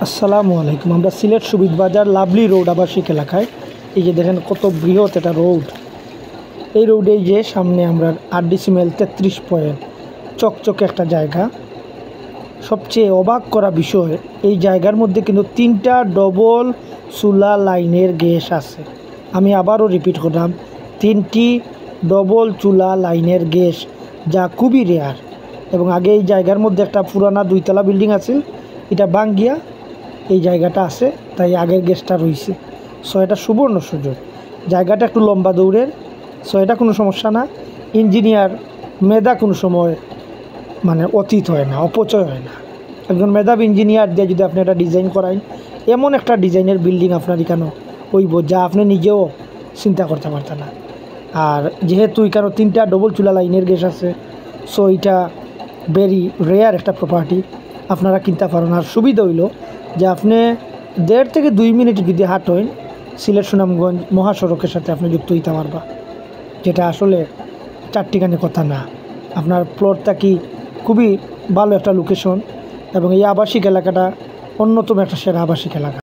আসসালামু আলাইকুম। আমরা সিলেট সুবিদ বাজার লাভলি রোড আবাসিক এলাকায়, এই যে দেখেন কত বৃহৎ এটা রোড। এই রোডে যে সামনে আমরা RDCML 33 পয়েন্ট চকচকে একটা জায়গা। সবচেয়ে অবাক করা বিষয়, এই জায়গার মধ্যে কিন্তু 3টা ডবল চুলা লাইনের গ্যাস আছে। আমি আবারও রিপিট করলাম, 3টি ডবল চুলা লাইনের গ্যাস, যা খুবই রেয়ার। এবং আগে এই জায়গার মধ্যে একটা পুরানা 2তলা বিল্ডিং আছে, এটা ভাঙ্গিয়া এই জায়গাটা আছে, তাই আগের গ্যাসটা রয়েছে। সো এটা সুবর্ণ সুযোগ। জায়গাটা একটু লম্বা দৌড়ের, সো এটা কোনো সমস্যা না। ইঞ্জিনিয়ার মেধা কোনো সময় অতীত হয় না, অপচয় হয় না। একজন মেধাবী ইঞ্জিনিয়ার দিয়ে যদি আপনি একটা ডিজাইন করান, এমন একটা ডিজাইনের বিল্ডিং আপনার এখানে হইব যা আপনি নিজেও চিন্তা করতে পারতেন না। আর যেহেতু এখানে 3টা ডবল চুলা লাইনের গ্যাস আছে, সো এটা ভেরি রেয়ার একটা প্রপার্টি, আপনারা কিনতে পারেন। আর সুবিধা হইল যে আপনি 1.5 থেকে 2 মিনিট যদি হাঁটেন, সিলেট সুনামগঞ্জ মহাসড়কের সাথে আপনি যুক্ত হইতে পারবা, যেটা আসলে চারটিখানি কথা না। আপনার প্লটটা কি খুবই ভালো একটা লোকেশন, এবং এই আবাসিক এলাকাটা অন্যতম একটা সেরা আবাসিক এলাকা।